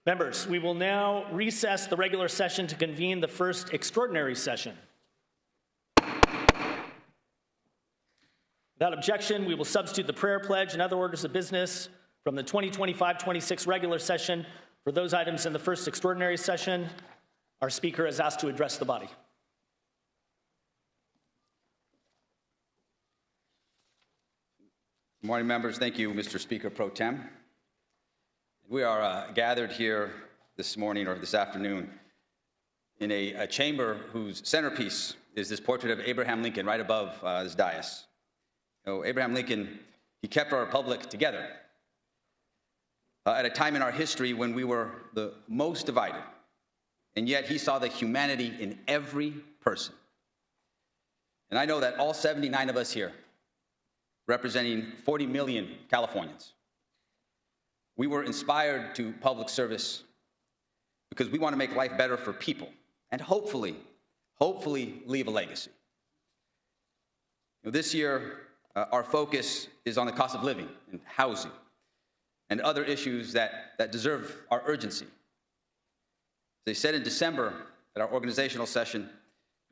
Members, we will now recess the regular session to convene the first extraordinary session. Without objection, we will substitute the prayer pledge and other orders of business from the 2025-26 regular session for those items in the first extraordinary session. Our Speaker is asked to address the body. Good morning, members. Thank you, Mr. Speaker Pro Tem. We are gathered here this morning or this afternoon in a chamber whose centerpiece is this portrait of Abraham Lincoln right above this dais. You know, Abraham Lincoln, he kept our republic together at a time in our history when we were the most divided, and yet he saw the humanity in every person. And I know that all 79 of us here, representing 40 million Californians, we were inspired to public service because we want to make life better for people and hopefully leave a legacy. You know, this year, our focus is on the cost of living and housing and other issues that deserve our urgency. As they said in December at our organizational session,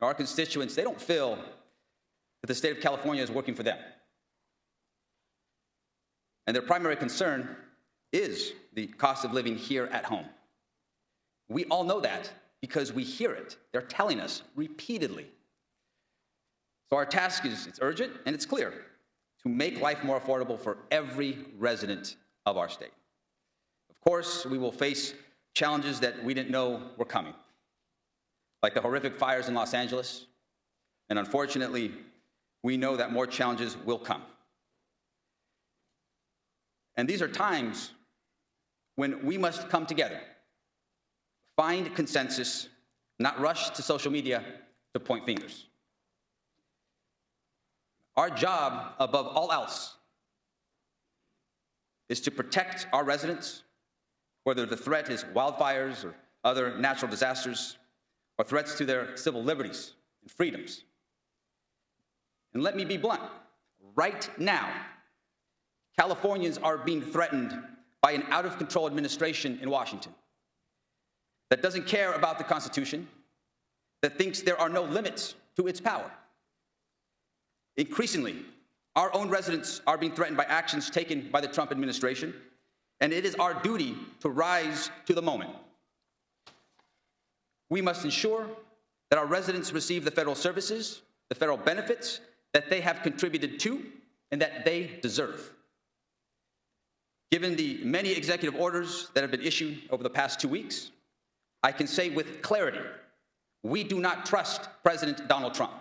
our constituents, they don't feel that the state of California is working for them. And their primary concern is the cost of living here at home. We all know that because we hear it. They're telling us repeatedly. So our task is it's urgent and it's clear to make life more affordable for every resident of our state. Of course, we will face challenges that we didn't know were coming, like the horrific fires in Los Angeles. And unfortunately, we know that more challenges will come. And these are times when we must come together, find consensus, not rush to social media to point fingers. Our job, above all else, is to protect our residents, whether the threat is wildfires or other natural disasters, or threats to their civil liberties and freedoms. And let me be blunt, right now, Californians are being threatened by an out-of-control administration in Washington that doesn't care about the Constitution, that thinks there are no limits to its power. Increasingly, our own residents are being threatened by actions taken by the Trump administration, and it is our duty to rise to the moment. We must ensure that our residents receive the federal services, the federal benefits that they have contributed to and that they deserve. Given the many executive orders that have been issued over the past 2 weeks, I can say with clarity, we do not trust President Donald Trump.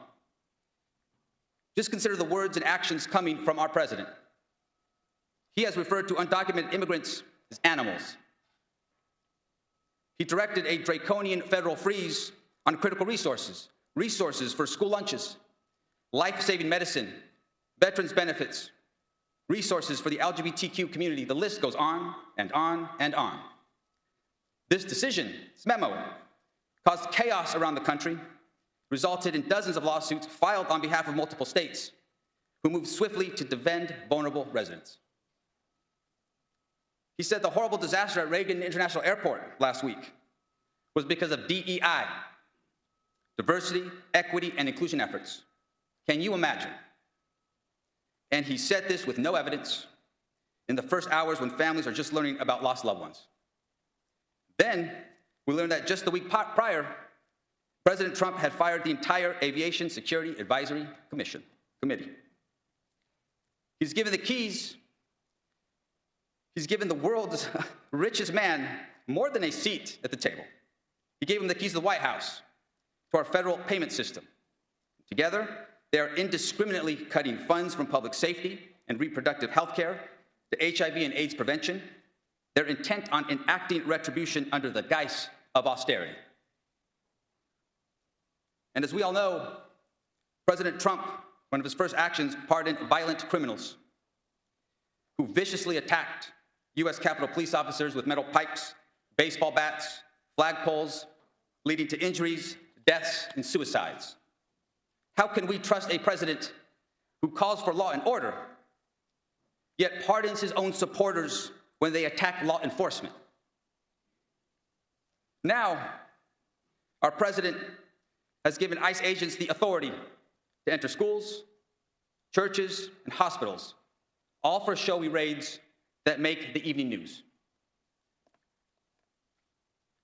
Just consider the words and actions coming from our president. He has referred to undocumented immigrants as animals. He directed a draconian federal freeze on critical resources for school lunches, life-saving medicine, veterans benefits, resources for the LGBTQ community. The list goes on and on and on. This decision, this memo, caused chaos around the country, resulted in dozens of lawsuits filed on behalf of multiple states who moved swiftly to defend vulnerable residents. He said the horrible disaster at Reagan International Airport last week was because of DEI, diversity, equity, and inclusion efforts. Can you imagine? And he said this with no evidence in the first hours when families are just learning about lost loved ones. Then we learned that just the week prior, President Trump had fired the entire Aviation Security Advisory Committee. He's given the keys. He's given the world's richest man more than a seat at the table. He gave him the keys to the White House, to our federal payment system. Together, they are indiscriminately cutting funds from public safety and reproductive health care to HIV and AIDS prevention. They're intent on enacting retribution under the guise of austerity. And as we all know, President Trump, one of his first actions, pardoned violent criminals who viciously attacked U.S. Capitol Police officers with metal pipes, baseball bats, flagpoles, leading to injuries, deaths, and suicides. How can we trust a president who calls for law and order, yet pardons his own supporters when they attack law enforcement? Now, our president has given ICE agents the authority to enter schools, churches, and hospitals, all for showy raids that make the evening news.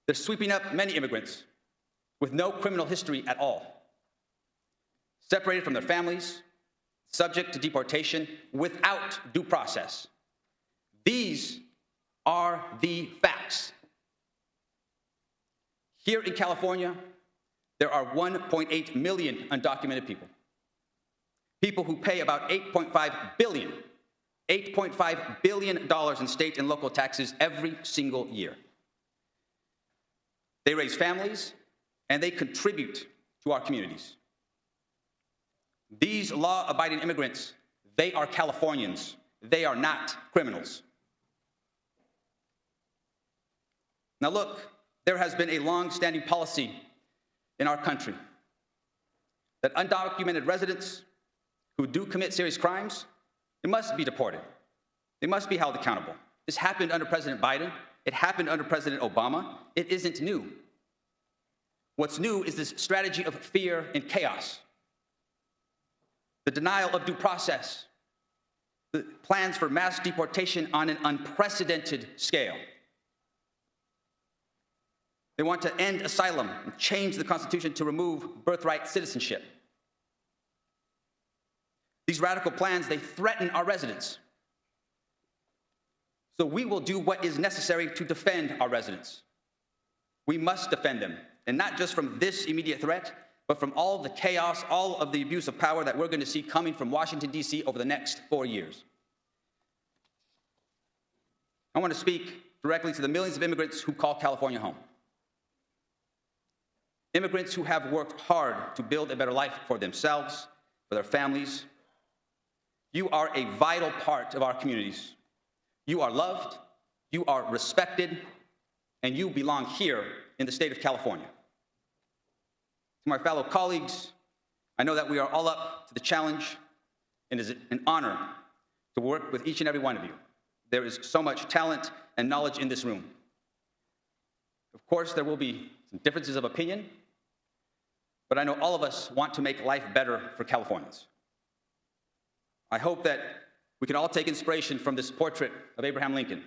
They're sweeping up many immigrants with no criminal history at all, separated from their families, subject to deportation without due process. These are the facts. Here in California, there are 1.8 million undocumented people. People who pay about $8.5 billion in state and local taxes every single year. They raise families, and they contribute to our communities. These law-abiding immigrants, they are Californians. They are not criminals. Now look, there has been a long-standing policy in our country that undocumented residents who do commit serious crimes, they must be deported. They must be held accountable. This happened under President Biden. It happened under President Obama. It isn't new. What's new is this strategy of fear and chaos, the denial of due process, the plans for mass deportation on an unprecedented scale. They want to end asylum and change the Constitution to remove birthright citizenship. These radical plans, they threaten our residents. So we will do what is necessary to defend our residents. We must defend them, and not just from this immediate threat, but from all the chaos, all of the abuse of power that we're going to see coming from Washington, D.C. over the next 4 years. I want to speak directly to the millions of immigrants who call California home. Immigrants who have worked hard to build a better life for themselves, for their families. You are a vital part of our communities. You are loved, you are respected, and you belong here in the state of California. To my fellow colleagues, I know that we are all up to the challenge, and it is an honor to work with each and every one of you. There is so much talent and knowledge in this room. Of course, there will be some differences of opinion, but I know all of us want to make life better for Californians. I hope that we can all take inspiration from this portrait of Abraham Lincoln.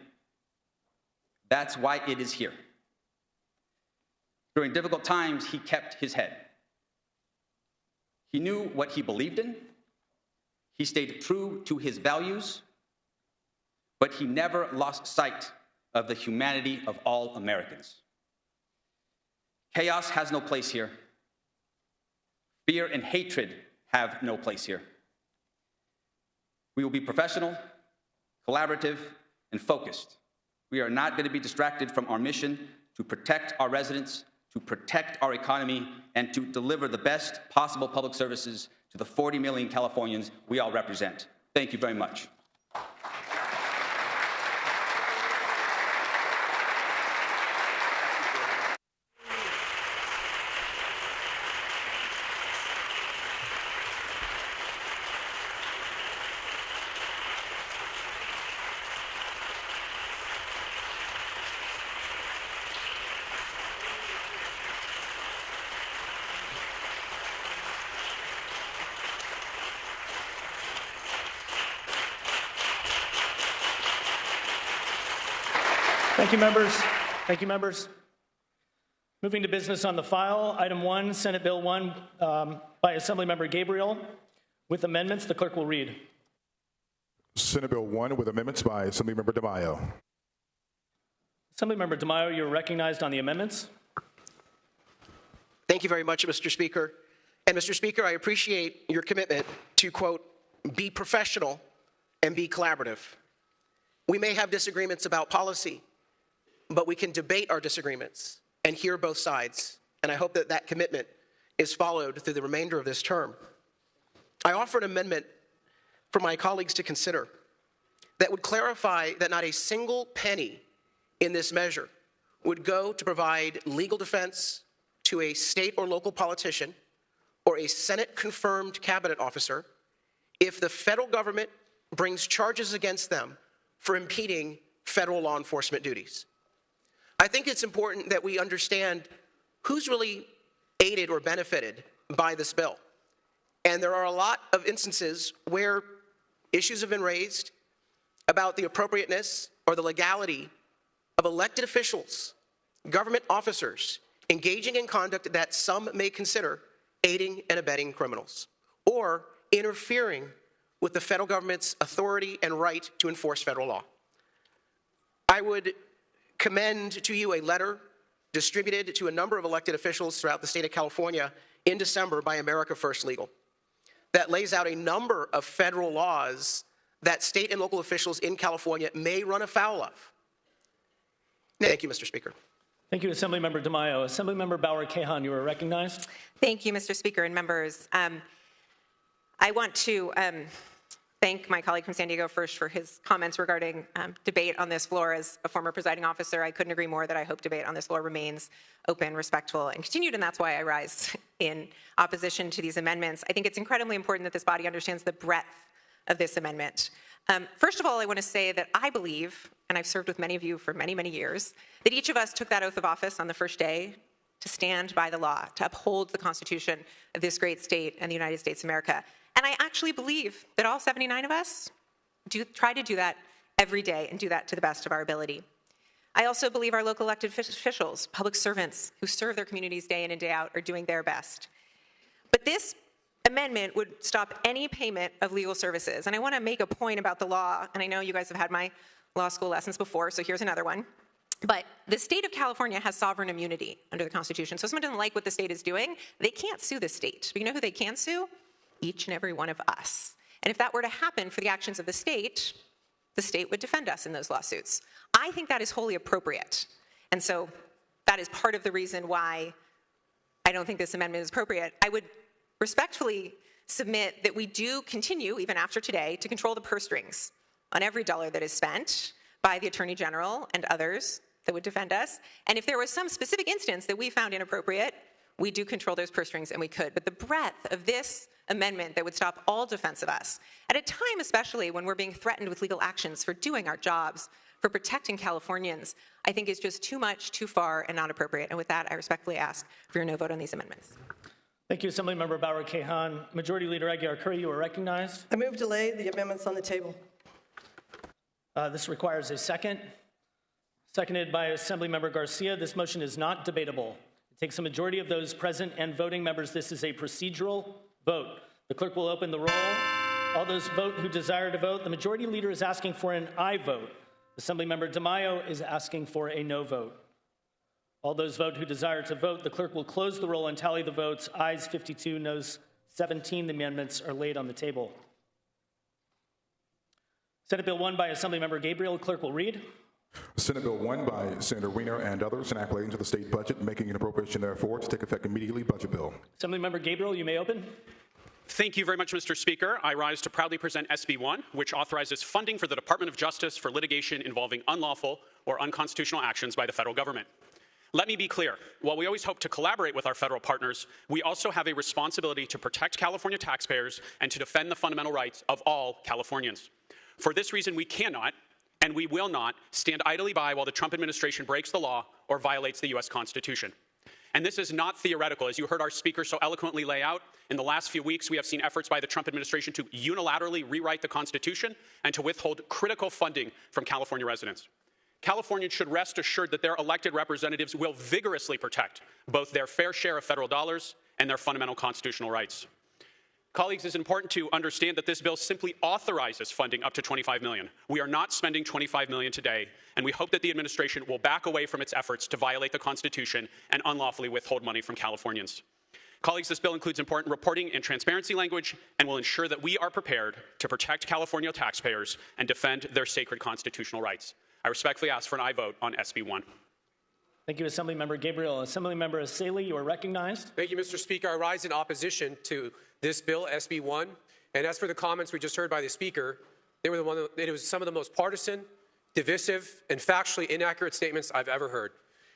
That's why it is here. During difficult times, he kept his head. He knew what he believed in. He stayed true to his values, but he never lost sight of the humanity of all Americans. Chaos has no place here. Fear and hatred have no place here. We will be professional, collaborative, and focused. We are not going to be distracted from our mission to protect our residents, to protect our economy, and to deliver the best possible public services to the 40 million Californians we all represent. Thank you very much. Thank you, members. Thank you, members. Moving to business on the file, item 1, Senate Bill 1 by Assemblymember Gabriel. With amendments, the clerk will read. Senate Bill 1 with amendments by Assemblymember DeMaio. Assemblymember DeMaio, you're recognized on the amendments. Thank you very much, Mr. Speaker. And Mr. Speaker, I appreciate your commitment to, quote, be professional and be collaborative. We may have disagreements about policy, but we can debate our disagreements and hear both sides. And I hope that that commitment is followed through the remainder of this term. I offer an amendment for my colleagues to consider that would clarify that not a single penny in this measure would go to provide legal defense to a state or local politician or a Senate-confirmed cabinet officer if the federal government brings charges against them for impeding federal law enforcement duties. I think it's important that we understand who's really aided or benefited by this bill. And there are a lot of instances where issues have been raised about the appropriateness or the legality of elected officials, government officers, engaging in conduct that some may consider aiding and abetting criminals or interfering with the federal government's authority and right to enforce federal law. I would commend to you a letter distributed to a number of elected officials throughout the state of California in December by America First Legal that lays out a number of federal laws that state and local officials in California may run afoul of. Thank you, Mr. Speaker. Thank you, Assemblymember DeMaio. Assemblymember Bauer-Cahan, you are recognized. Thank you, Mr. Speaker and members. I want to thank my colleague from San Diego first for his comments regarding debate on this floor. As a former presiding officer, I couldn't agree more that I hope debate on this floor remains open, respectful, and continued, and that's why I rise in opposition to these amendments. I think it's incredibly important that this body understands the breadth of this amendment. First of all, I want to say that I believe, and I've served with many of you for many, many years, that each of us took that oath of office on the first day to stand by the law, to uphold the Constitution of this great state and the United States of America. And I actually believe that all 79 of us try to do that every day and do that to the best of our ability. I also believe our local elected officials, public servants who serve their communities day in and day out, are doing their best. But this amendment would stop any payment of legal services. And I want to make a point about the law, and I know you guys have had my law school lessons before, so here's another one. But the state of California has sovereign immunity under the Constitution. So if someone doesn't like what the state is doing, they can't sue the state. But you know who they can sue? Each and every one of us. And if that were to happen for the actions of the state would defend us in those lawsuits. I think that is wholly appropriate. And so that is part of the reason why I don't think this amendment is appropriate. I would respectfully submit that we do continue, even after today, to control the purse strings on every dollar that is spent by the Attorney General and others that would defend us. And if there was some specific instance that we found inappropriate, we do control those purse strings, and we could. But the breadth of this amendment that would stop all defense of us, at a time especially when we're being threatened with legal actions for doing our jobs, for protecting Californians, I think is just too much, too far, and not appropriate. And with that, I respectfully ask for your no vote on these amendments. Thank you, Assemblymember Bauer-Cahan. Majority Leader Aguiar-Curry, you are recognized. I move to lay the amendments on the table. This requires a second. Seconded by Assemblymember Garcia. This motion is not debatable. It takes a majority of those present and voting members. This is a procedural vote. The clerk will open the roll. All those vote who desire to vote. The Majority Leader is asking for an aye vote. Assemblymember DeMaio is asking for a no vote. All those vote who desire to vote. The clerk will close the roll and tally the votes. Ayes 52, noes 17. The amendments are laid on the table. Senate Bill 1 by Assemblymember Gabriel. Clerk will read. Senate Bill 1 by Senator Wiener and others, an act relating to the state budget, making an appropriation therefore to take effect immediately. Budget bill. Assemblymember Gabriel, you may open. Thank you very much, Mr. Speaker. I rise to proudly present SB 1, which authorizes funding for the Department of Justice for litigation involving unlawful or unconstitutional actions by the federal government. Let me be clear. While we always hope to collaborate with our federal partners, we also have a responsibility to protect California taxpayers and to defend the fundamental rights of all Californians. For this reason, we cannot and we will not stand idly by while the Trump administration breaks the law or violates the U.S. Constitution. And this is not theoretical. As you heard our speaker so eloquently lay out, in the last few weeks, we have seen efforts by the Trump administration to unilaterally rewrite the Constitution and to withhold critical funding from California residents. Californians should rest assured that their elected representatives will vigorously protect both their fair share of federal dollars and their fundamental constitutional rights. Colleagues, it's important to understand that this bill simply authorizes funding up to $25 million. We are not spending $25 million today, and we hope that the administration will back away from its efforts to violate the Constitution and unlawfully withhold money from Californians. Colleagues, this bill includes important reporting and transparency language and will ensure that we are prepared to protect California taxpayers and defend their sacred constitutional rights. I respectfully ask for an aye vote on SB 1. Thank you, Assemblymember Gabriel. Assemblymember Asali, you are recognized. Thank you, Mr. Speaker. I rise in opposition to this bill, SB 1. And as for the comments we just heard by the Speaker, it was some of the most partisan, divisive, and factually inaccurate statements I've ever heard.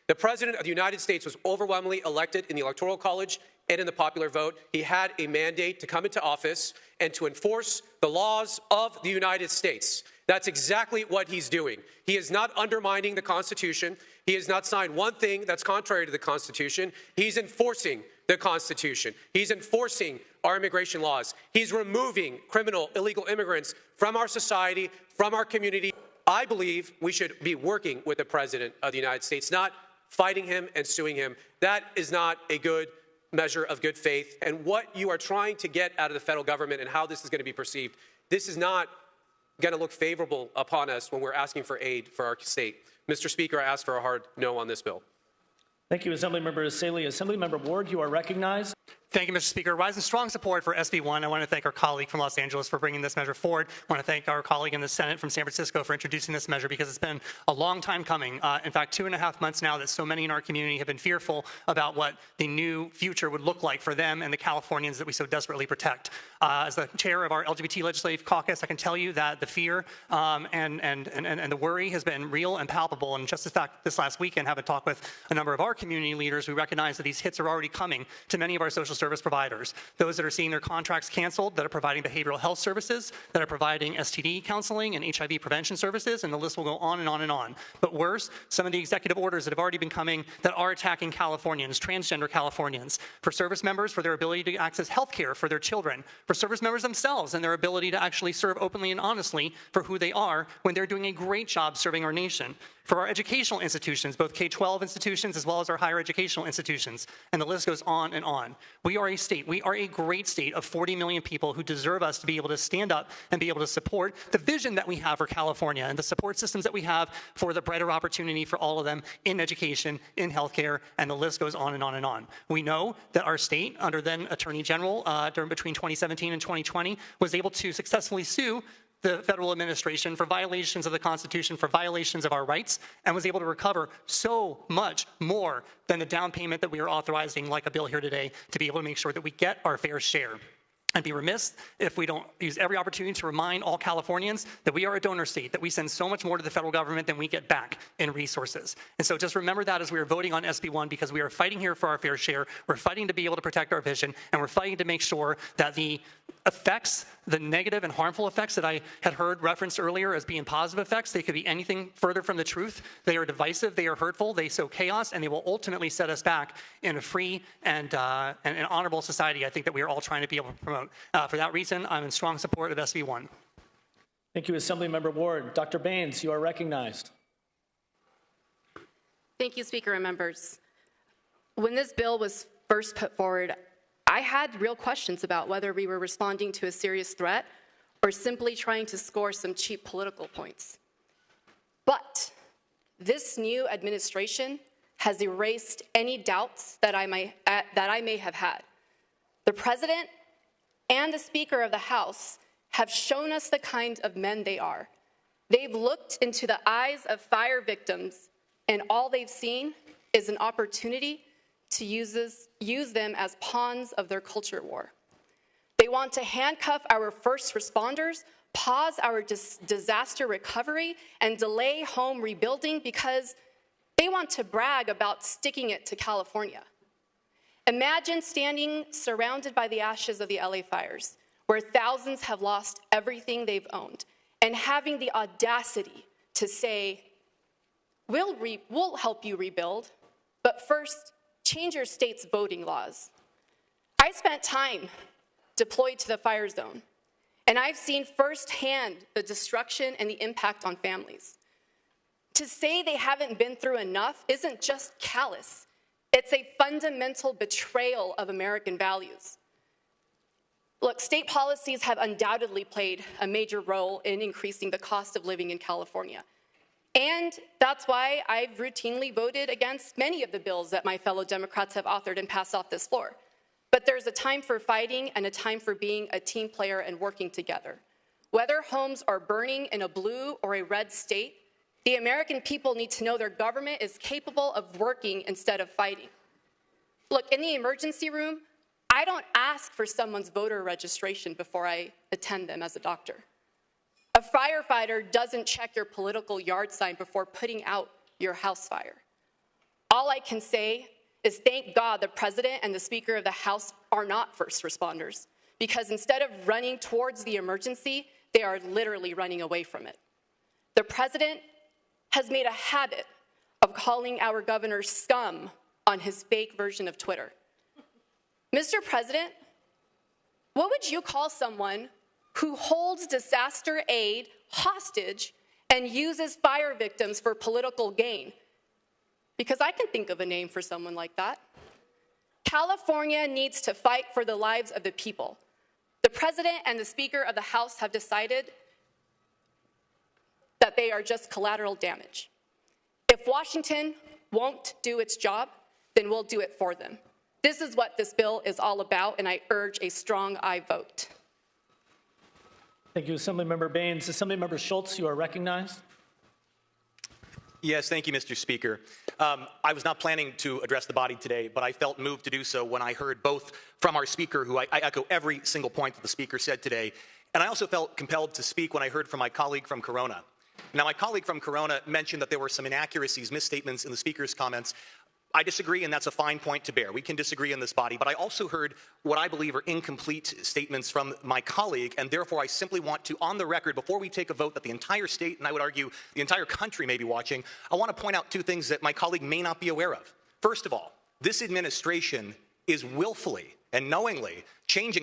The President of the United States was overwhelmingly elected in the Electoral College and in the popular vote. He had a mandate to come into office and to enforce the laws of the United States. That's exactly what he's doing. He is not undermining the Constitution. He has not signed one thing that's contrary to the Constitution. He's enforcing the Constitution. He's enforcing our immigration laws. He's removing criminal, illegal immigrants from our society, from our community. I believe we should be working with the President of the United States, not fighting him and suing him. That is not a good measure of good faith. And what you are trying to get out of the federal government and how this is going to be perceived, this is not going to look favorable upon us when we're asking for aid for our state. Mr. Speaker, I ask for a hard no on this bill. Thank you, Assemblymember Saley. Assemblymember Ward, you are recognized. Thank you, Mr. Speaker. Rise in strong support for SB 1. I want to thank our colleague from Los Angeles for bringing this measure forward. I want to thank our colleague in the Senate from San Francisco for introducing this measure because it's been a long time coming. In fact, 2.5 months now that so many in our community have been fearful about what the new future would look like for them and the Californians that we so desperately protect. As the chair of our LGBT Legislative Caucus, I can tell you that the fear and the worry has been real and palpable. And just in fact, this last weekend, having talked with a number of our community leaders, we recognize that these hits are already coming to many of our social service providers. Those that are seeing their contracts canceled, that are providing behavioral health services, that are providing STD counseling and HIV prevention services, and the list will go on and on and on. But worse, some of the executive orders that have already been coming that are attacking Californians, transgender Californians, for service members for their ability to access health care for their children, for service members themselves and their ability to actually serve openly and honestly for who they are when they're doing a great job serving our nation, for our educational institutions, both K-12 institutions as well as our higher educational institutions, and the list goes on and on. We are a state, we are a great state of 40 million people who deserve us to be able to stand up and be able to support the vision that we have for California and the support systems that we have for the brighter opportunity for all of them in education, in healthcare, and the list goes on and on and on. We know that our state, under then Attorney General between 2017 and 2020, was able to successfully sue the federal administration for violations of the Constitution, for violations of our rights, and was able to recover so much more than the down payment that we are authorizing, like a bill here today, to be able to make sure that we get our fair share. I'd be remiss if we don't use every opportunity to remind all Californians that we are a donor state, that we send so much more to the federal government than we get back in resources. And so just remember that as we are voting on SB 1, because we are fighting here for our fair share, we're fighting to be able to protect our vision, and we're fighting to make sure that the effects, the negative and harmful effects that I had heard referenced earlier as being positive effects, they could be anything further from the truth. They are divisive, they are hurtful, they sow chaos, and they will ultimately set us back in a free and an honorable society I think that we are all trying to be able to promote. For that reason, I'm in strong support of SB 1. Thank you, Assemblymember Ward. Dr. Baines, you are recognized. Thank you, Speaker and members. When this bill was first put forward, I had real questions about whether we were responding to a serious threat or simply trying to score some cheap political points. But this new administration has erased any doubts that I may have had. The President and the Speaker of the House have shown us the kind of men they are. They've looked into the eyes of fire victims, and all they've seen is an opportunity to use them as pawns of their culture war. They want to handcuff our first responders, pause our disaster recovery, and delay home rebuilding because they want to brag about sticking it to California. Imagine standing surrounded by the ashes of the LA fires, where thousands have lost everything they've owned, and having the audacity to say, we'll help you rebuild, but first, change your state's voting laws. I spent time deployed to the fire zone, and I've seen firsthand the destruction and the impact on families. To say they haven't been through enough isn't just callous. It's a fundamental betrayal of American values. Look, state policies have undoubtedly played a major role in increasing the cost of living in California. And that's why I've routinely voted against many of the bills that my fellow Democrats have authored and passed off this floor. But there's a time for fighting and a time for being a team player and working together. Whether homes are burning in a blue or a red state, the American people need to know their government is capable of working instead of fighting. Look, in the emergency room, I don't ask for someone's voter registration before I attend them as a doctor. A firefighter doesn't check your political yard sign before putting out your house fire. All I can say is thank God the President and the Speaker of the House are not first responders, because instead of running towards the emergency, they are literally running away from it. president has made a habit of calling our governor scum on his fake version of Twitter. Mr. President, what would you call someone who holds disaster aid hostage and uses fire victims for political gain? Because I can think of a name for someone like that. California needs to fight for the lives of the people. The president and the Speaker of the House have decided that they are just collateral damage. If Washington won't do its job, then we'll do it for them. This is what this bill is all about, and I urge a strong aye vote. Thank you, Assemblymember Baines. Assemblymember Schultz, you are recognized. Yes, thank you, Mr. Speaker. I was not planning to address the body today, but I felt moved to do so when I heard both from our Speaker, who I echo every single point that the Speaker said today, and I also felt compelled to speak when I heard from my colleague from Corona. Now, my colleague from Corona mentioned that there were some inaccuracies, misstatements in the Speaker's comments. I disagree, and that's a fine point to bear. We can disagree in this body, but I also heard what I believe are incomplete statements from my colleague, and therefore I simply want to, on the record, before we take a vote that the entire state, and I would argue the entire country may be watching, I want to point out two things that my colleague may not be aware of. First of all, this administration is willfully and knowingly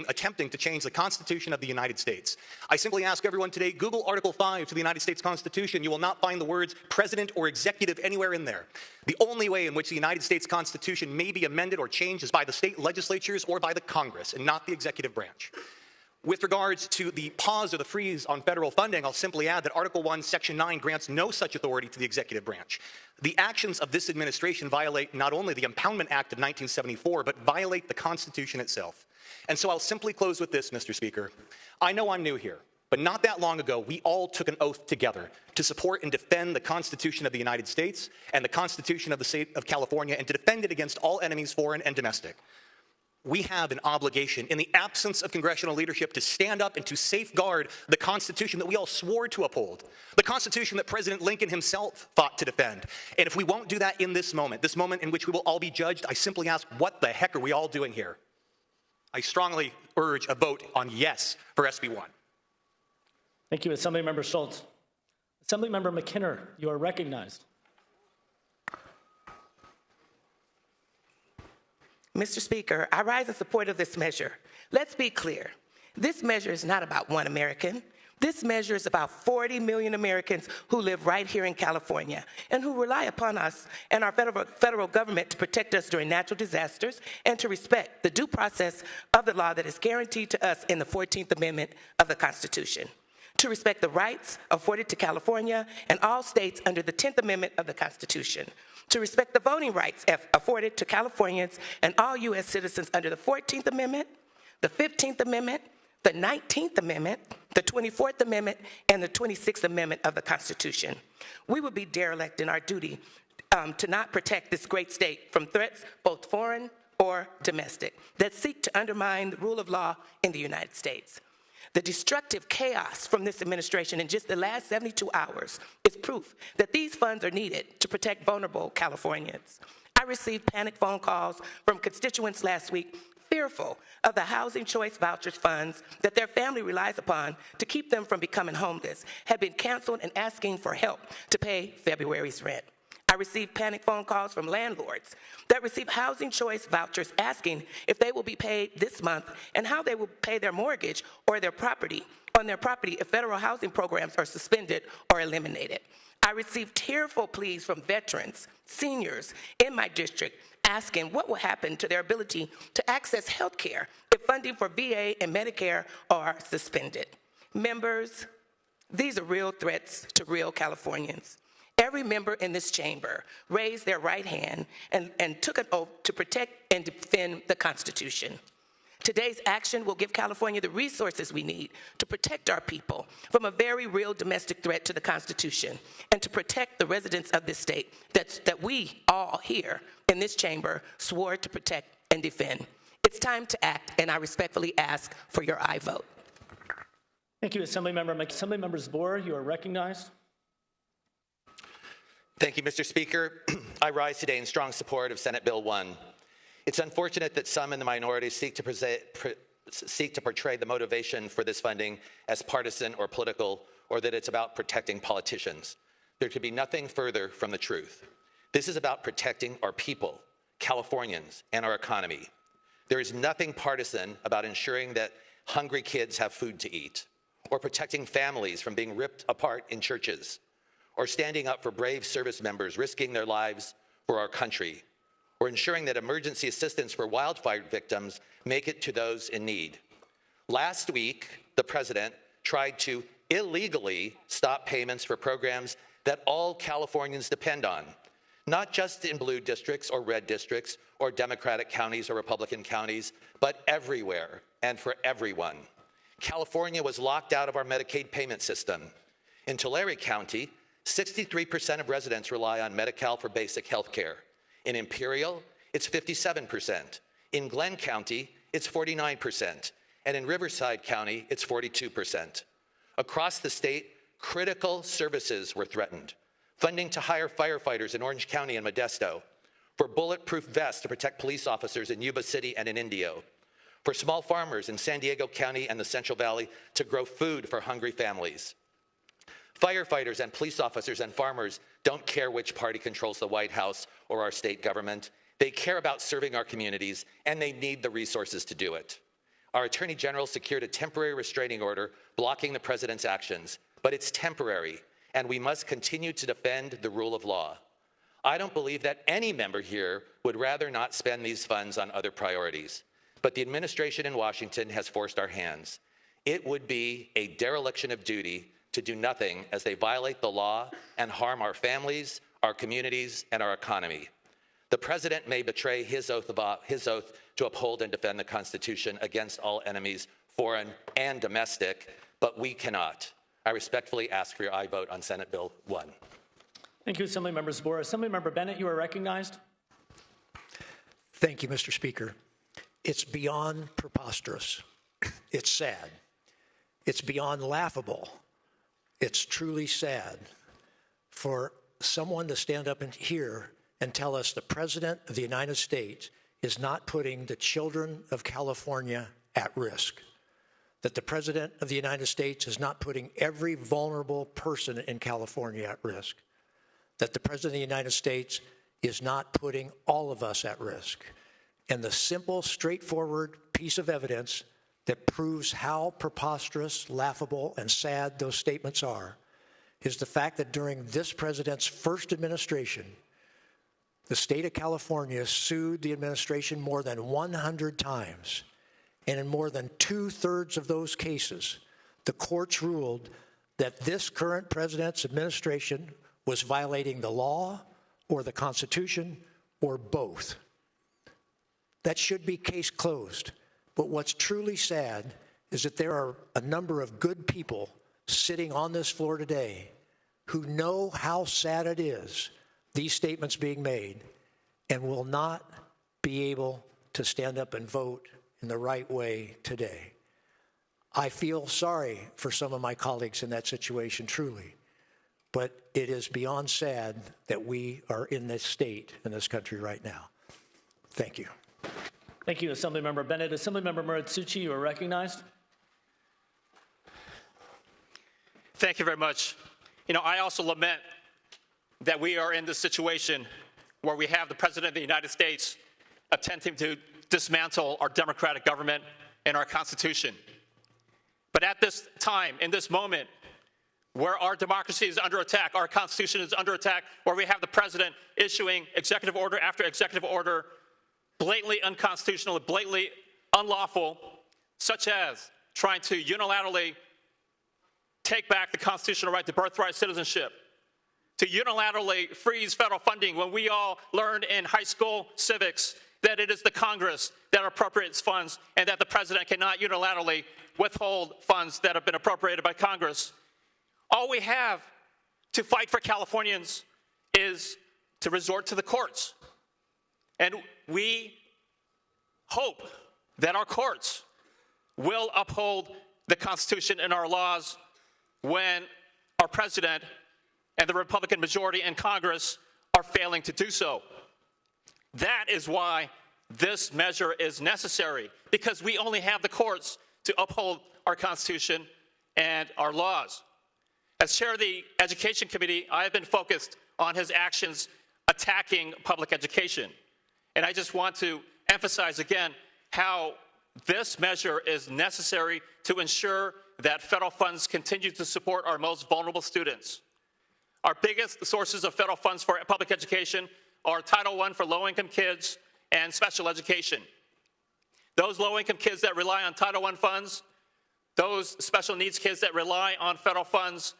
attempting to change the Constitution of the United States. I simply ask everyone today, Google Article 5 to the United States Constitution. You will not find the words president or executive anywhere in there. The only way in which the United States Constitution may be amended or changed is by the state legislatures or by the Congress, and not the executive branch. With regards to the pause or the freeze on federal funding, I'll simply add that Article 1, Section 9 grants no such authority to the executive branch. The actions of this administration violate not only the Impoundment Act of 1974, but violate the Constitution itself. And so I'll simply close with this, Mr. Speaker. I know I'm new here, but not that long ago, we all took an oath together to support and defend the Constitution of the United States and the Constitution of the state of California, and to defend it against all enemies, foreign and domestic. We have an obligation, in the absence of congressional leadership, to stand up and to safeguard the Constitution that we all swore to uphold, the Constitution that President Lincoln himself fought to defend. And if we won't do that in this moment in which we will all be judged, I simply ask, what the heck are we all doing here? I strongly urge a vote on yes for SB 1. Thank you, Assemblymember Schultz. Assemblymember McKinnon, you are recognized. Mr. Speaker, I rise in support of this measure. Let's be clear. This measure is not about one American. This measure is about 40 million Americans who live right here in California and who rely upon us and our federal government to protect us during natural disasters and to respect the due process of the law that is guaranteed to us in the 14th Amendment of the Constitution, to respect the rights afforded to California and all states under the 10th Amendment of the Constitution, to respect the voting rights afforded to Californians and all U.S. citizens under the 14th Amendment, the 15th Amendment, the 19th Amendment, the 24th Amendment, and the 26th Amendment of the Constitution. We would be derelict in our duty to not protect this great state from threats, both foreign or domestic, that seek to undermine the rule of law in the United States. The destructive chaos from this administration in just the last 72 hours is proof that these funds are needed to protect vulnerable Californians. I received panic phone calls from constituents last week fearful of the housing choice vouchers funds that their family relies upon to keep them from becoming homeless had been canceled and asking for help to pay February's rent. I received panic phone calls from landlords that receive housing choice vouchers asking if they will be paid this month and how they will pay their mortgage or their property if federal housing programs are suspended or eliminated. I received tearful pleas from veterans, seniors in my district asking what will happen to their ability to access health care if funding for VA and Medicare are suspended. Members, these are real threats to real Californians. Every member in this chamber raised their right hand and took an oath to protect and defend the Constitution. Today's action will give California the resources we need to protect our people from a very real domestic threat to the Constitution and to protect the residents of this state that we all here in this chamber swore to protect and defend. It's time to act, and I respectfully ask for your aye vote. Thank you, Assemblymember. Assemblymember Zbor, you are recognized. Thank you, Mr. Speaker. I rise today in strong support of Senate Bill 1. It's unfortunate that some in the minority seek to portray the motivation for this funding as partisan or political or that it's about protecting politicians. There could be nothing further from the truth. This is about protecting our people, Californians, and our economy. There is nothing partisan about ensuring that hungry kids have food to eat, or protecting families from being ripped apart in churches, or standing up for brave service members risking their lives for our country, or ensuring that emergency assistance for wildfire victims make it to those in need. Last week, the president tried to illegally stop payments for programs that all Californians depend on, not just in blue districts or red districts or Democratic counties or Republican counties, but everywhere and for everyone. California was locked out of our Medicaid payment system. In Tulare County, 63% of residents rely on Medi-Cal for basic health care. In Imperial, it's 57%. In Glenn County, it's 49%. And in Riverside County, it's 42%. Across the state, critical services were threatened. Funding to hire firefighters in Orange County and Modesto, for bulletproof vests to protect police officers in Yuba City and in Indio, for small farmers in San Diego County and the Central Valley to grow food for hungry families. Firefighters and police officers and farmers don't care which party controls the White House or our state government. They care about serving our communities, and they need the resources to do it. Our Attorney General secured a temporary restraining order blocking the president's actions, but it's temporary, and we must continue to defend the rule of law. I don't believe that any member here would rather not spend these funds on other priorities, but the administration in Washington has forced our hands. It would be a dereliction of duty to do nothing as they violate the law and harm our families, our communities, and our economy. The president may betray his oath to uphold and defend the Constitution against all enemies, foreign and domestic, but we cannot. I respectfully ask for your aye vote on Senate Bill 1. Thank you, Assemblymember Zbora. Assemblymember Bennett, you are recognized. Thank you, Mr. Speaker. It's beyond preposterous. It's sad. It's beyond laughable. It's truly sad for someone to stand up in here and tell us the President of the United States is not putting the children of California at risk, that the President of the United States is not putting every vulnerable person in California at risk, that the President of the United States is not putting all of us at risk. And the simple, straightforward piece of evidence that proves how preposterous, laughable, and sad those statements are is the fact that during this president's first administration, the state of California sued the administration more than 100 times. And in more than 2/3 of those cases, the courts ruled that this current president's administration was violating the law or the Constitution or both. That should be case closed. But what's truly sad is that there are a number of good people sitting on this floor today who know how sad it is, these statements being made, and will not be able to stand up and vote in the right way today. I feel sorry for some of my colleagues in that situation, truly. But it is beyond sad that we are in this state in this country right now. Thank you. Thank you, Assemblymember Bennett. Assemblymember Muratsuchi, you are recognized. Thank you very much. I also lament that we are in this situation where we have the President of the United States attempting to dismantle our democratic government and our Constitution. But at this time, in this moment, where our democracy is under attack, our Constitution is under attack, where we have the President issuing executive order after executive order, blatantly unconstitutional, blatantly unlawful, such as trying to unilaterally take back the constitutional right to birthright citizenship, to unilaterally freeze federal funding when we all learned in high school civics that it is the Congress that appropriates funds and that the president cannot unilaterally withhold funds that have been appropriated by Congress. All we have to fight for Californians is to resort to the courts. And we hope that our courts will uphold the Constitution and our laws when our president and the Republican majority in Congress are failing to do so. That is why this measure is necessary, because we only have the courts to uphold our Constitution and our laws. As chair of the Education Committee, I have been focused on his actions attacking public education. And I just want to emphasize again how this measure is necessary to ensure that federal funds continue to support our most vulnerable students. Our biggest sources of federal funds for public education are Title I for low-income kids and special education. Those low-income kids that rely on Title I funds, those special needs kids that rely on federal funds,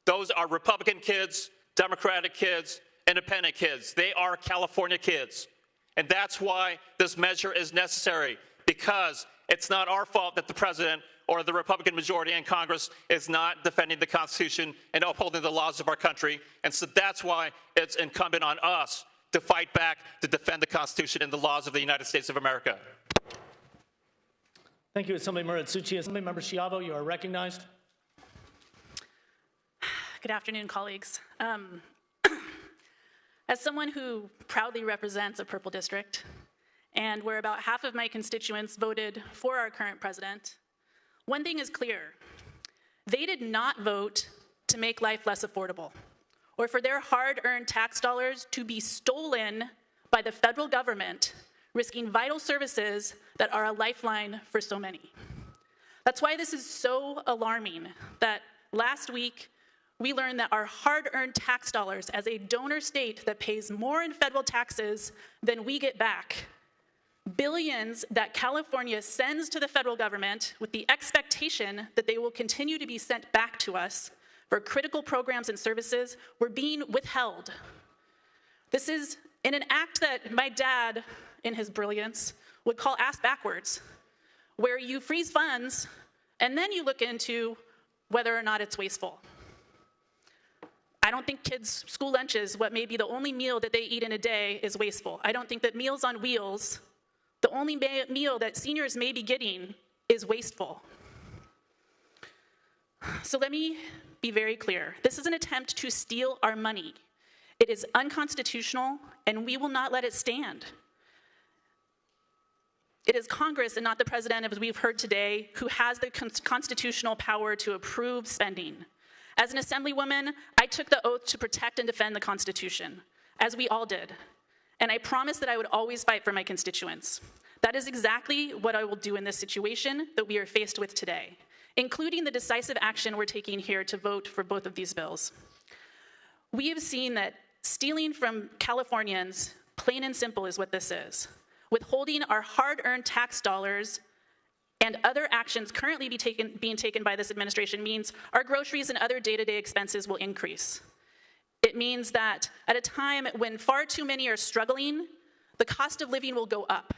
those are Republican kids, Democratic kids, independent kids. They are California kids. And that's why this measure is necessary, because it's not our fault that the president or the Republican majority in Congress is not defending the Constitution and upholding the laws of our country. And so that's why it's incumbent on us to fight back, to defend the Constitution and the laws of the United States of America. Thank you, Assemblymember Atsuchi. Assemblymember Schiavo, you are recognized. Good afternoon, colleagues. As someone who proudly represents a purple district, and where about half of my constituents voted for our current president, one thing is clear. They did not vote to make life less affordable, or for their hard-earned tax dollars to be stolen by the federal government, risking vital services that are a lifeline for so many. That's why this is so alarming that last week we learned that our hard-earned tax dollars, as a donor state that pays more in federal taxes than we get back, billions that California sends to the federal government with the expectation that they will continue to be sent back to us for critical programs and services, were being withheld. This is in an act that my dad, in his brilliance, would call ass backwards, where you freeze funds and then you look into whether or not it's wasteful. I don't think kids' school lunches, what may be the only meal that they eat in a day, is wasteful. I don't think that Meals on Wheels, the only meal that seniors may be getting, is wasteful. So let me be very clear. This is an attempt to steal our money. It is unconstitutional, and we will not let it stand. It is Congress and not the president, as we've heard today, who has the constitutional power to approve spending. As an assemblywoman, I took the oath to protect and defend the Constitution, as we all did. And I promised that I would always fight for my constituents. That is exactly what I will do in this situation that we are faced with today, including the decisive action we're taking here to vote for both of these bills. We have seen that stealing from Californians, plain and simple, is what this is. Withholding our hard-earned tax dollars and other actions currently being taken by this administration means our groceries and other day-to-day expenses will increase. It means that at a time when far too many are struggling, the cost of living will go up.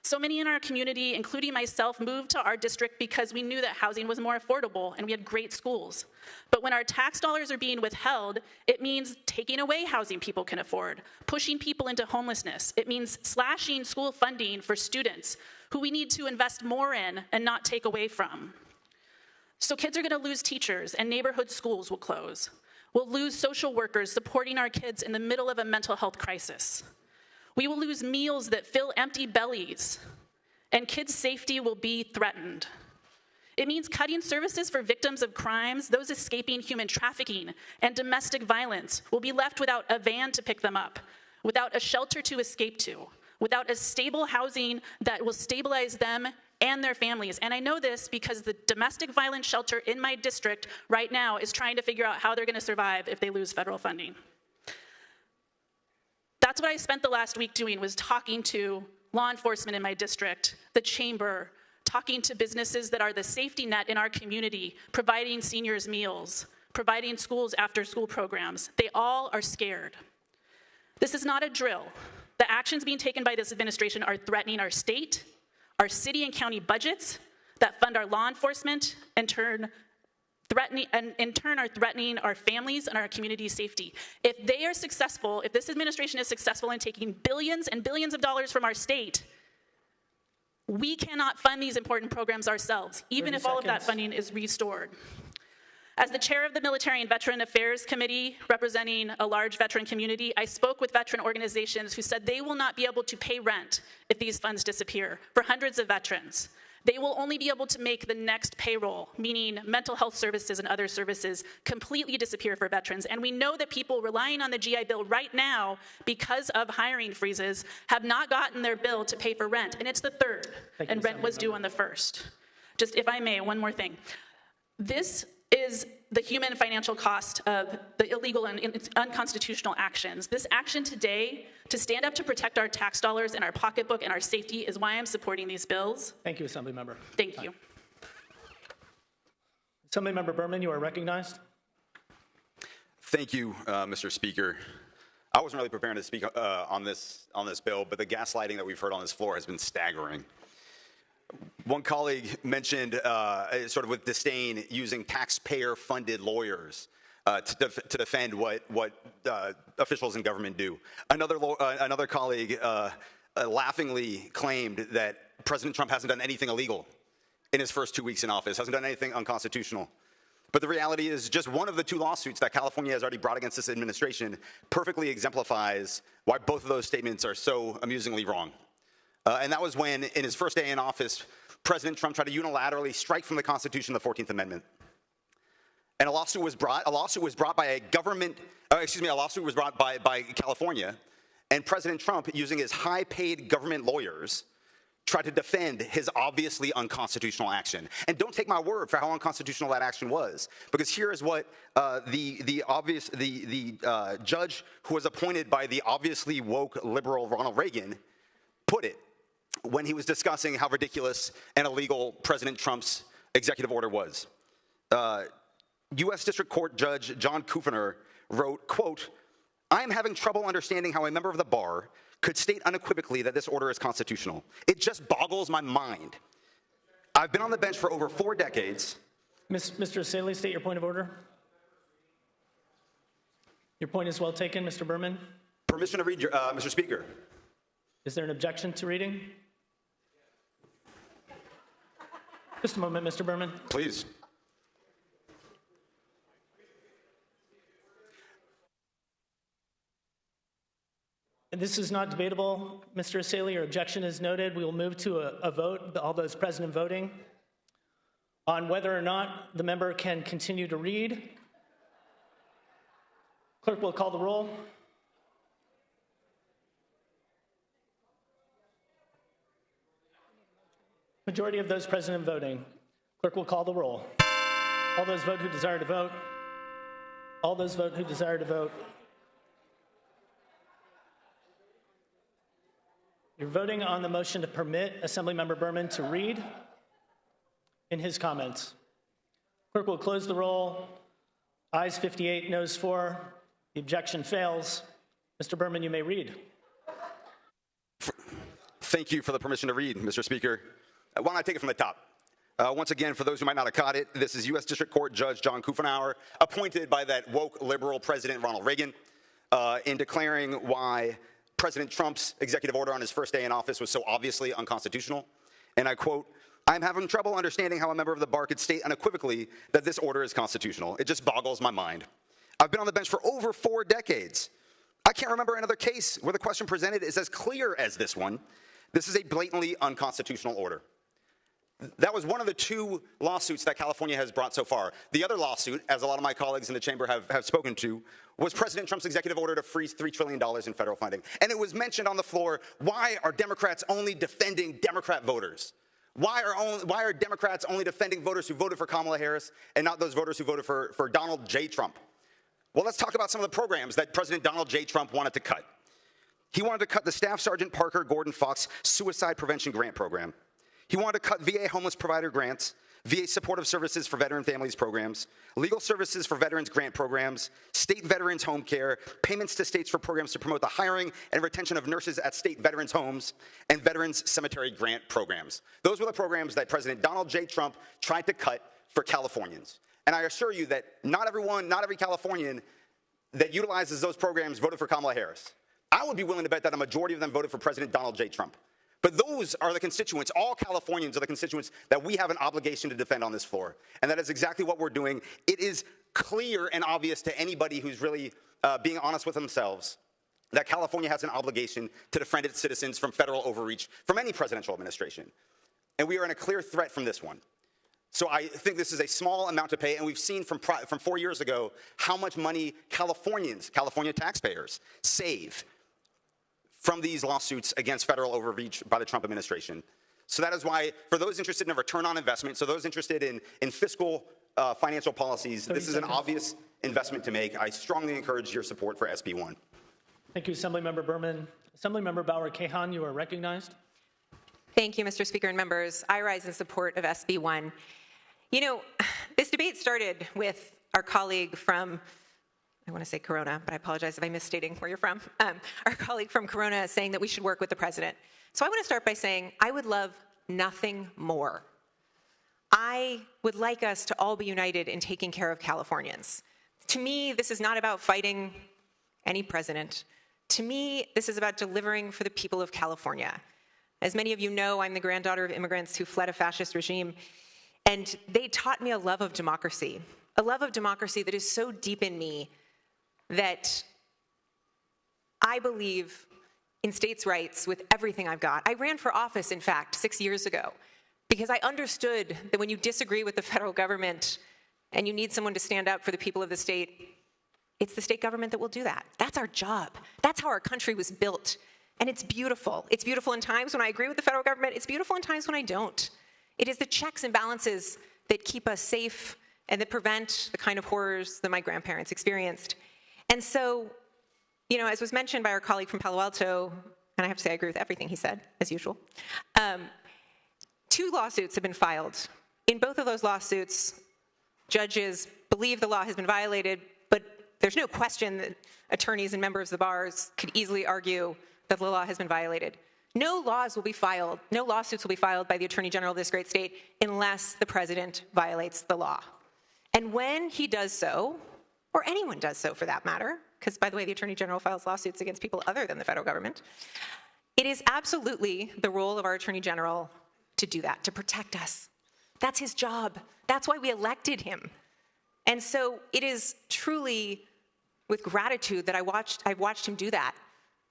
So many in our community, including myself, moved to our district because we knew that housing was more affordable and we had great schools. But when our tax dollars are being withheld, it means taking away housing people can afford, pushing people into homelessness. It means slashing school funding for students who we need to invest more in and not take away from. So kids are going to lose teachers and neighborhood schools will close. We'll lose social workers supporting our kids in the middle of a mental health crisis. We will lose meals that fill empty bellies, and kids' safety will be threatened. It means cutting services for victims of crimes, those escaping human trafficking and domestic violence will be left without a van to pick them up, without a shelter to escape to, without a stable housing that will stabilize them and their families. And I know this because the domestic violence shelter in my district right now is trying to figure out how they're going to survive if they lose federal funding. That's what I spent the last week doing, was talking to law enforcement in my district, the chamber, talking to businesses that are the safety net in our community, providing seniors meals, providing schools after-school programs. They all are scared. This is not a drill. The actions being taken by this administration are threatening our state, our city and county budgets that fund our law enforcement, in turn are threatening our families and our community safety. If they are successful, if this administration is successful in taking billions and billions of dollars from our state, we cannot fund these important programs ourselves, even if all of that funding is restored. As the chair of the Military and Veteran Affairs Committee, representing a large veteran community, I spoke with veteran organizations who said they will not be able to pay rent if these funds disappear for hundreds of veterans. They will only be able to make the next payroll, meaning mental health services and other services, completely disappear for veterans. And we know that people relying on the GI Bill right now, because of hiring freezes, have not gotten their bill to pay for rent. And it's the 3rd, and rent was due on the 1st. Just, if I may, one more thing. This is the human and financial cost of the illegal and unconstitutional actions. This action today to stand up to protect our tax dollars and our pocketbook and our safety is why I'm supporting these bills. Thank you, Assemblymember. Thank you. Assemblymember Berman, you are recognized. Thank you, Mr. Speaker. I wasn't really preparing to speak on this bill, but the gaslighting that we've heard on this floor has been staggering. One colleague mentioned, sort of with disdain, using taxpayer-funded lawyers to defend what officials in government do. Another colleague laughingly claimed that President Trump hasn't done anything illegal in his first 2 weeks in office, hasn't done anything unconstitutional. But the reality is just one of the 2 lawsuits that California has already brought against this administration perfectly exemplifies why both of those statements are so amusingly wrong. And that was when, in his first day in office, President Trump tried to unilaterally strike from the Constitution the 14th Amendment. And a lawsuit was brought by a government, a lawsuit was brought by California, and President Trump, using his high-paid government lawyers, tried to defend his obviously unconstitutional action. And don't take my word for how unconstitutional that action was, because here is what the judge who was appointed by the obviously woke liberal Ronald Reagan put it when he was discussing how ridiculous and illegal President Trump's executive order was. U.S. District Court Judge John Kufner wrote, quote, "I am having trouble understanding how a member of the bar could state unequivocally that this order is constitutional. It just boggles my mind. I've been on the bench for over 4 decades." Mr. Saley, state your point of order. Your point is well taken, Mr. Berman. Permission to read, Mr. Speaker. Is there an objection to reading? Just a moment, Mr. Berman. Please. This is not debatable, Mr. Saley. Your objection is noted. We will move to a vote, all those present voting, on whether or not the member can continue to read. Clerk will call the roll. Majority of those present and voting. Clerk will call the roll. All those vote who desire to vote. All those vote who desire to vote. You're voting on the motion to permit Assemblymember Berman to read in his comments. Clerk will close the roll. Ayes 58, noes 4. The objection fails. Mr. Berman, you may read. Thank you for the permission to read, Mr. Speaker. Why don't I take it from the top? Once again, for those who might not have caught it, this is U.S. District Court Judge John Kufenauer, appointed by that woke liberal President Ronald Reagan, in declaring why President Trump's executive order on his first day in office was so obviously unconstitutional. And I quote, "I'm having trouble understanding how a member of the bar could state unequivocally that this order is constitutional. It just boggles my mind. I've been on the bench for over 4 decades. I can't remember another case where the question presented is as clear as this one. This is a blatantly unconstitutional order." That was one of the 2 lawsuits that California has brought so far. The other lawsuit, as a lot of my colleagues in the chamber have spoken to, was President Trump's executive order to freeze $3 trillion in federal funding. And it was mentioned on the floor, why are Democrats only defending Democrat voters? Why are Democrats only defending voters who voted for Kamala Harris and not those voters who voted for Donald J. Trump? Well, let's talk about some of the programs that President Donald J. Trump wanted to cut. He wanted to cut the Staff Sergeant Parker Gordon Fox Suicide Prevention Grant Program. He wanted to cut VA homeless provider grants, VA supportive services for veteran families programs, legal services for veterans grant programs, state veterans home care, payments to states for programs to promote the hiring and retention of nurses at state veterans homes, and veterans cemetery grant programs. Those were the programs that President Donald J. Trump tried to cut for Californians. And I assure you that not every Californian that utilizes those programs voted for Kamala Harris. I would be willing to bet that a majority of them voted for President Donald J. Trump. But those are the constituents, all Californians are the constituents that we have an obligation to defend on this floor. And that is exactly what we're doing. It is clear and obvious to anybody who's really being honest with themselves that California has an obligation to defend its citizens from federal overreach from any presidential administration. And we are in a clear threat from this one. So I think this is a small amount to pay, and we've seen from 4 years ago how much money California taxpayers, save from these lawsuits against federal overreach by the Trump administration. So that is why, for those interested in a return on investment, so those interested in fiscal financial policies, this is an obvious investment to make. I strongly encourage your support for SB 1. Thank you, Assemblymember Berman. Assemblymember Bauer-Kahan, you are recognized. Thank you, Mr. Speaker and members. I rise in support of SB 1. You know, this debate started with our colleague from, I want to say Corona, but I apologize if I'm misstating where you're from, our colleague from Corona saying that we should work with the president. So I want to start by saying I would love nothing more. I would like us to all be united in taking care of Californians. To me, this is not about fighting any president. To me, this is about delivering for the people of California. As many of you know, I'm the granddaughter of immigrants who fled a fascist regime, and they taught me a love of democracy that is so deep in me that I believe in states' rights with everything I've got. I ran for office, in fact, 6 years ago, because I understood that when you disagree with the federal government and you need someone to stand up for the people of the state, it's the state government that will do that. That's our job. That's how our country was built. And it's beautiful. It's beautiful in times when I agree with the federal government. It's beautiful in times when I don't. It is the checks and balances that keep us safe and that prevent the kind of horrors that my grandparents experienced. And so, you know, as was mentioned by our colleague from Palo Alto, and I have to say I agree with everything he said, as usual, 2 lawsuits have been filed. In both of those lawsuits, judges believe the law has been violated, but there's no question that attorneys and members of the bars could easily argue that the law has been violated. No lawsuits will be filed by the Attorney General of this great state unless the president violates the law. And when he does so, or anyone does so for that matter, because by the way, the Attorney General files lawsuits against people other than the federal government, it is absolutely the role of our Attorney General to do that, to protect us. That's his job. That's why we elected him. And so it is truly with gratitude that I've watched him do that.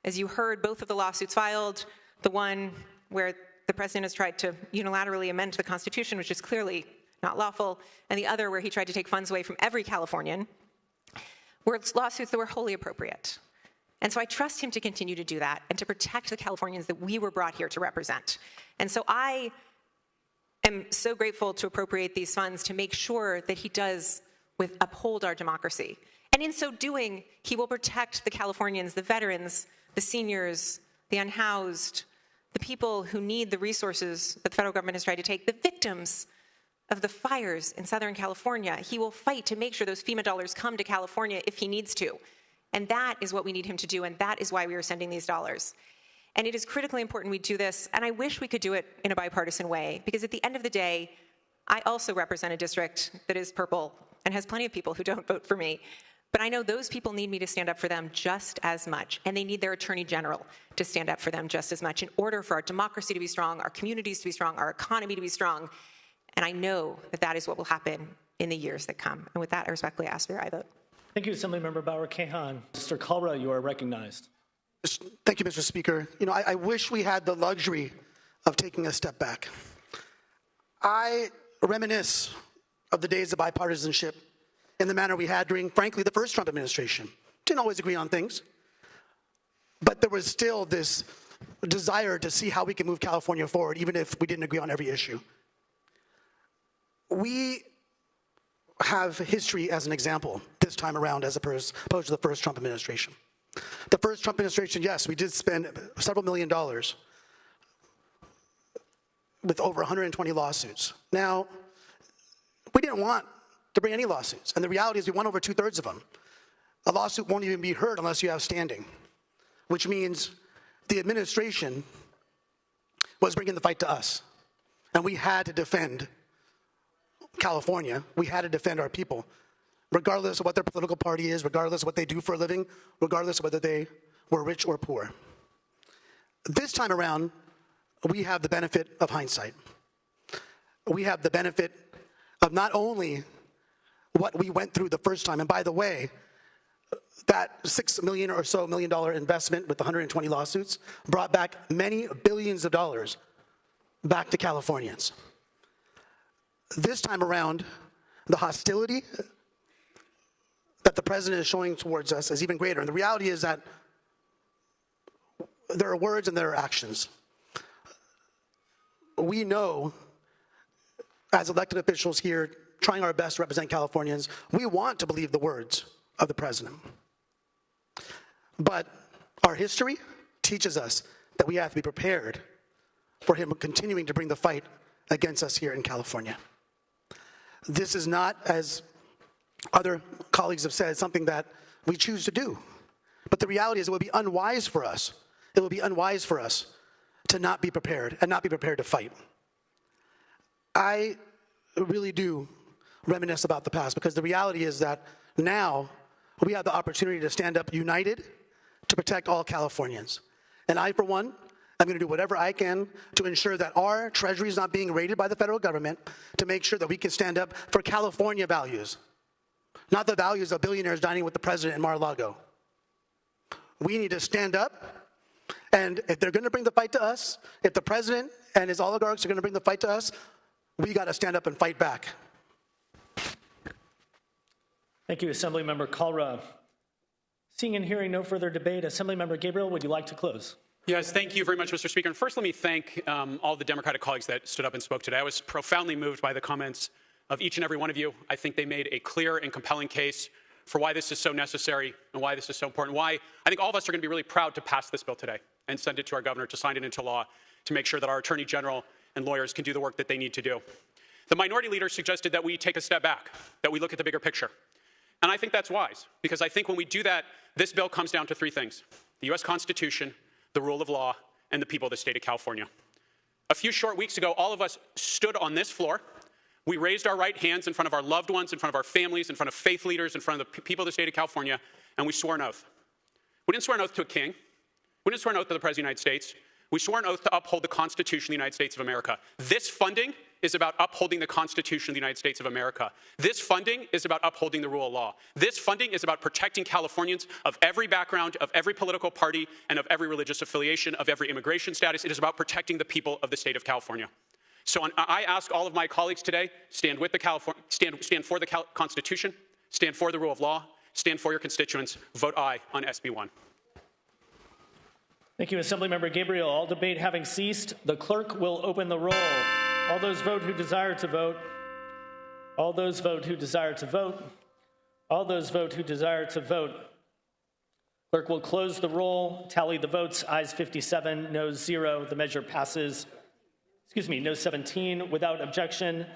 As you heard, both of the lawsuits filed, the one where the president has tried to unilaterally amend the Constitution, which is clearly not lawful, and the other where he tried to take funds away from every Californian, were lawsuits that were wholly appropriate. And so I trust him to continue to do that and to protect the Californians that we were brought here to represent. And so I am so grateful to appropriate these funds to make sure that he does uphold our democracy. And in so doing, he will protect the Californians, the veterans, the seniors, the unhoused, the people who need the resources that the federal government has tried to take, the victims of the fires in Southern California. He will fight to make sure those FEMA dollars come to California if he needs to. And that is what we need him to do, and that is why we are sending these dollars. And it is critically important we do this, and I wish we could do it in a bipartisan way, because at the end of the day, I also represent a district that is purple and has plenty of people who don't vote for me. But I know those people need me to stand up for them just as much, and they need their Attorney General to stand up for them just as much in order for our democracy to be strong, our communities to be strong, our economy to be strong. And I know that that is what will happen in the years that come. And with that, I respectfully ask for your aye vote. Thank you, Assemblymember Bauer-Kahan. Mr. Kalra, you are recognized. Thank you, Mr. Speaker. You know, I wish we had the luxury of taking a step back. I reminisce of the days of bipartisanship in the manner we had during, frankly, the first Trump administration. Didn't always agree on things, but there was still this desire to see how we can move California forward, even if we didn't agree on every issue. We have history as an example this time around as opposed to the first Trump administration. The first Trump administration, yes, we did spend several $1 million with over 120 lawsuits. Now, we didn't want to bring any lawsuits, and the reality is we won over 2/3 of them. A lawsuit won't even be heard unless you have standing, which means the administration was bringing the fight to us, and we had to defend California. We had to defend our people, regardless of what their political party is, regardless of what they do for a living, regardless of whether they were rich or poor. This time around, we have the benefit of hindsight. We have the benefit of not only what we went through the first time, and by the way, that $6 million or so investment with 120 lawsuits brought back many billions of dollars back to Californians. This time around, the hostility that the president is showing towards us is even greater. And the reality is that there are words and there are actions. We know, as elected officials here, trying our best to represent Californians, we want to believe the words of the president. But our history teaches us that we have to be prepared for him continuing to bring the fight against us here in California. This is not, as other colleagues have said, something that we choose to do. But the reality is it would be unwise for us. It would be unwise for us to not be prepared and not be prepared to fight. I really do reminisce about the past because the reality is that now we have the opportunity to stand up united to protect all Californians. And I, for one, I'm going to do whatever I can to ensure that our treasury is not being raided by the federal government, to make sure that we can stand up for California values, not the values of billionaires dining with the president in Mar-a-Lago. We need to stand up, and if they're going to bring the fight to us, if the president and his oligarchs are going to bring the fight to us, we got to stand up and fight back. Thank you, Assemblymember Kalra. Seeing and hearing no further debate, Assemblymember Gabriel, would you like to close? Yes, thank you very much, Mr. Speaker. And first, let me thank all the Democratic colleagues that stood up and spoke today. I was profoundly moved by the comments of each and every one of you. I think they made a clear and compelling case for why this is so necessary and why this is so important, why I think all of us are going to be really proud to pass this bill today and send it to our governor to sign it into law to make sure that our attorney general and lawyers can do the work that they need to do. The minority leader suggested that we take a step back, that we look at the bigger picture. And I think that's wise, because I think when we do that, this bill comes down to three things: the U.S. Constitution, the rule of law, and the people of the state of California. A few short weeks ago, all of us stood on this floor. We raised our right hands in front of our loved ones, in front of our families, in front of faith leaders, in front of the people of the state of California, and we swore an oath. We didn't swear an oath to a king. We didn't swear an oath to the President of the United States. We swore an oath to uphold the Constitution of the United States of America. This funding is about upholding the Constitution of the United States of America. This funding is about upholding the rule of law. This funding is about protecting Californians of every background, of every political party, and of every religious affiliation, of every immigration status. It is about protecting the people of the state of California. So I ask all of my colleagues today, stand for the Constitution, stand for the rule of law, stand for your constituents, vote aye on SB 1. Thank you, Assemblymember Gabriel. All debate having ceased, the clerk will open the roll. All those vote who desire to vote. All those vote who desire to vote. All those vote who desire to vote. Clerk will close the roll, tally the votes. Ayes 57, noes 0. The measure passes. Noes 17 without objection.